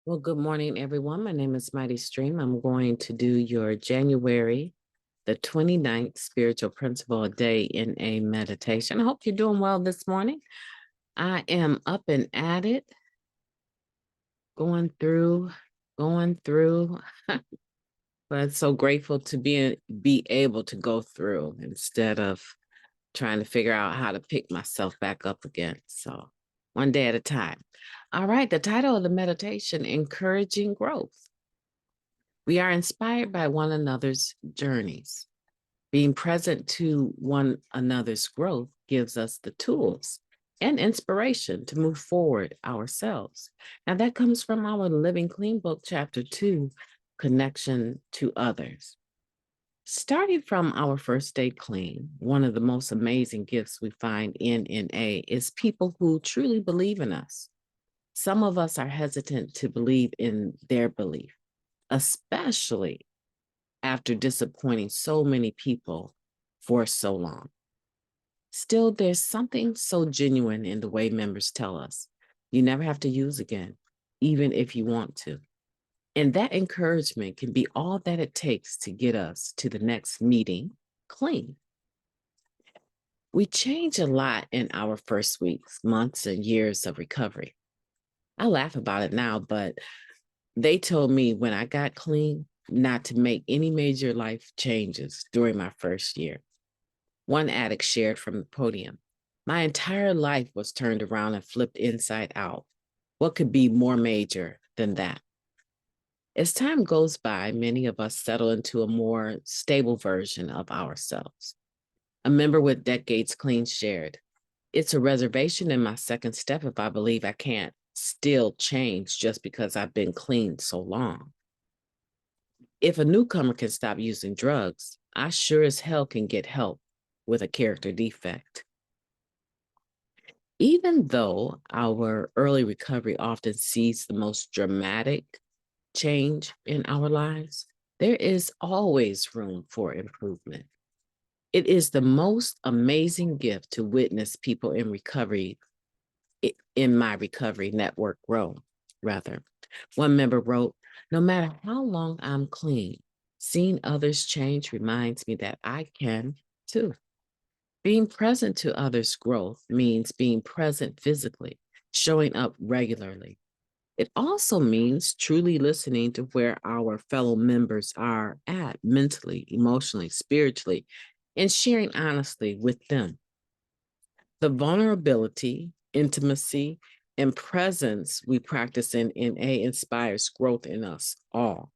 Well, good morning, everyone. My name is Mighty Stream. I'm going to do your January the 29th spiritual principle a day in a meditation. I hope you're doing well this morning. I am up and at it, going through, but so grateful to be able to go through instead of trying to figure out how to pick myself back up again. So one day at a time. All right, the title of the meditation, Encouraging Growth. We are inspired by one another's journeys. Being present to one another's growth gives us the tools and inspiration to move forward ourselves. Now, that comes from our Living Clean book, chapter 2, Connection to Others. Starting from our first day clean, one of the most amazing gifts we find in NA is people who truly believe in us. Some of us are hesitant to believe in their belief, especially after disappointing so many people for so long. Still, there's something so genuine in the way members tell us you never have to use again, even if you want to. And that encouragement can be all that it takes to get us to the next meeting clean. We change a lot in our first weeks, months, and years of recovery. I laugh about it now, but they told me when I got clean not to make any major life changes during my first year. One addict shared from the podium, "My entire life was turned around and flipped inside out. What could be more major than that?" As time goes by, many of us settle into a more stable version of ourselves. A member with decades clean shared, "It's a reservation in my second step if I believe I can't still change just because I've been clean so long. If a newcomer can stop using drugs, I sure as hell can get help with a character defect." Even though our early recovery often sees the most dramatic change in our lives, there is always room for improvement. It is the most amazing gift to witness people in recovery, in my recovery network grow, rather. One member wrote, "No matter how long I'm clean, seeing others change reminds me that I can too." Being present to others' growth means being present physically, showing up regularly. It also means truly listening to where our fellow members are at mentally, emotionally, spiritually, and sharing honestly with them. The vulnerability, intimacy, and presence we practice in NA inspires growth in us all.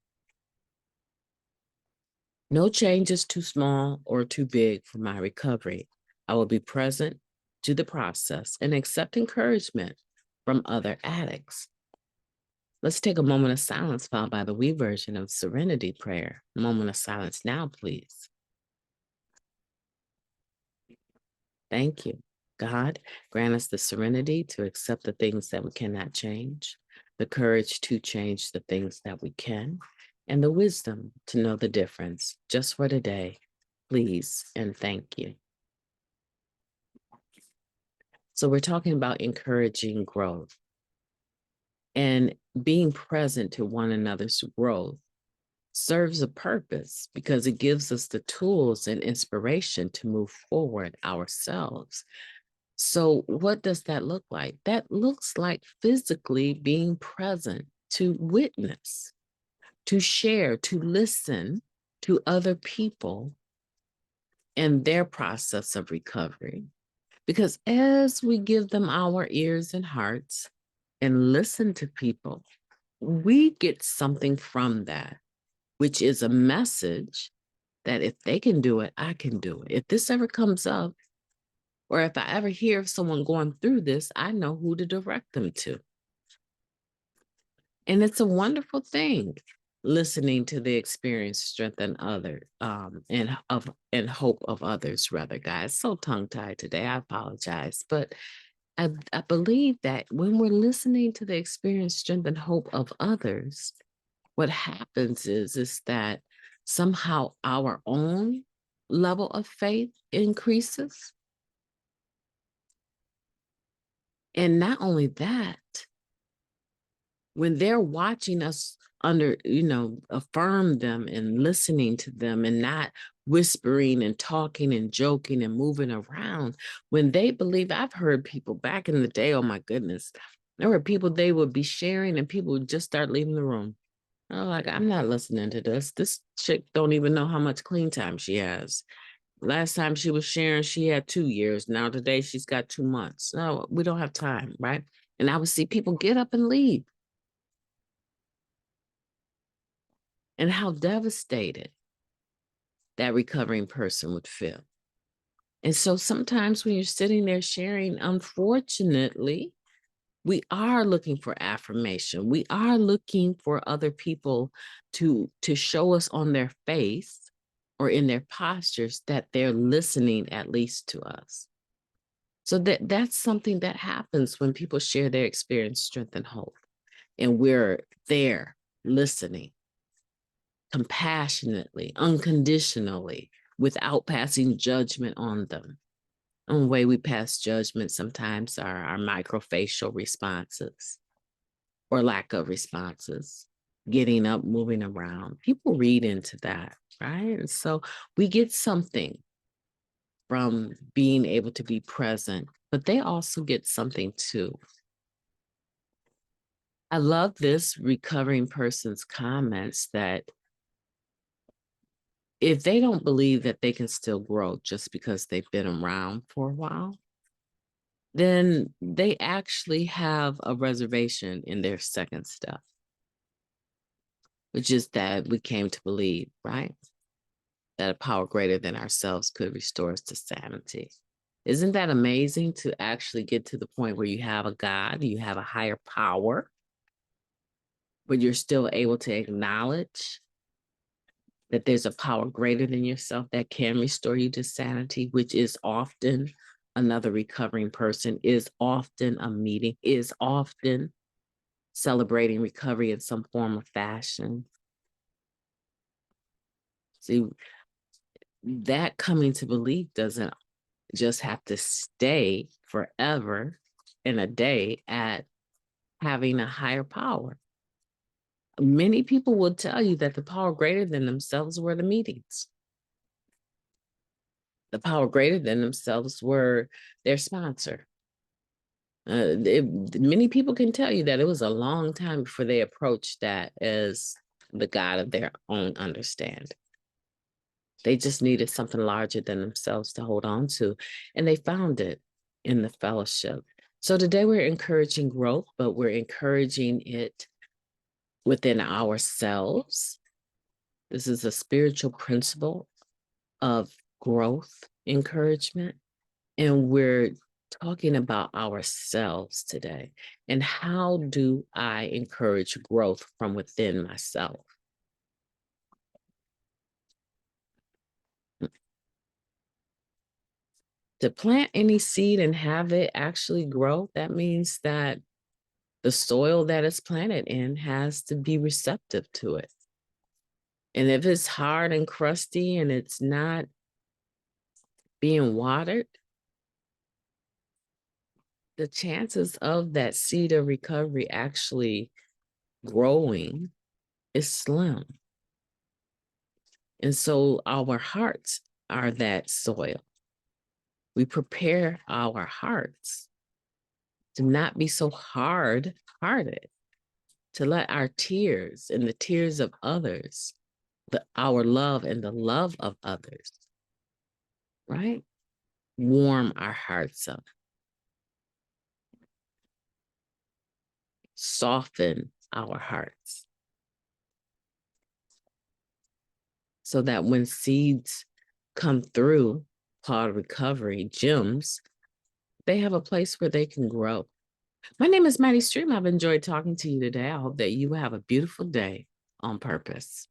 No change is too small or too big for my recovery. I will be present to the process and accept encouragement from other addicts. Let's take a moment of silence followed by the we version of Serenity Prayer. A moment of silence now, please. Thank you. God, grant us the serenity to accept the things that we cannot change, the courage to change the things that we can, and the wisdom to know the difference just for today. Please and thank you. So we're talking about encouraging growth and being present to one another's growth serves a purpose because it gives us the tools and inspiration to move forward ourselves. So what does that look like? That looks like physically being present to witness, to share, to listen to other people and their process of recovery. Because as we give them our ears and hearts and listen to people, we get something from that, which is a message that if they can do it, I can do it. If this ever comes up, or if I ever hear of someone going through this, I know who to direct them to. And it's a wonderful thing, listening to the experience, strengthen others, and hope of others, rather, guys. So tongue-tied today. I apologize. But I believe that when we're listening to the experience, strength, and hope of others, what happens is that somehow our own level of faith increases. And not only that, when they're watching us affirm them and listening to them and not whispering and talking and joking and moving around, when they believe, I've heard people back in the day, oh my goodness, there were people they would be sharing and people would just start leaving the room. I'm like, I'm not listening to this. This chick don't even know how much clean time she has. Last time she was sharing, she had 2 years. Now today she's got 2 months. No, we don't have time, right? And I would see people get up and leave. And how devastated that recovering person would feel. And so sometimes when you're sitting there sharing, unfortunately, we are looking for affirmation. We are looking for other people to show us on their face or in their postures that they're listening at least to us. So that's something that happens when people share their experience, strength, and hope. And we're there listening compassionately, unconditionally, without passing judgment on them. And the way we pass judgment sometimes are our microfacial responses or lack of responses, getting up, moving around. People read into that, right? And so we get something from being able to be present, but they also get something too. I love this recovering person's comments that if they don't believe that they can still grow just because they've been around for a while, then they actually have a reservation in their second step, which is that we came to believe, right? That a power greater than ourselves could restore us to sanity. Isn't that amazing to actually get to the point where you have a God, you have a higher power, but you're still able to acknowledge that there's a power greater than yourself that can restore you to sanity, which is often another recovering person, is often a meeting, is often celebrating recovery in some form or fashion. See, that coming to belief doesn't just have to stay forever in a day at having a higher power. Many people will tell you that the power greater than themselves were the meetings. The power greater than themselves were their sponsor. Many people can tell you that it was a long time before they approached that as the God of their own understanding. They just needed something larger than themselves to hold on to, and they found it in the fellowship. So today we're encouraging growth, but we're encouraging it within ourselves. This is a spiritual principle of growth encouragement. And we're talking about ourselves today. And how do I encourage growth from within myself? To plant any seed and have it actually grow, that means that the soil that it's planted in has to be receptive to it. And if it's hard and crusty and it's not being watered, the chances of that seed of recovery actually growing is slim. And so our hearts are that soil. We prepare our hearts to not be so hard-hearted, to let our tears and the tears of others, our love and the love of others, right? Warm our hearts up. Soften our hearts. So that when seeds come through, called recovery gems, they have a place where they can grow. My name is MightyStream. I've enjoyed talking to you today. I hope that you have a beautiful day on purpose.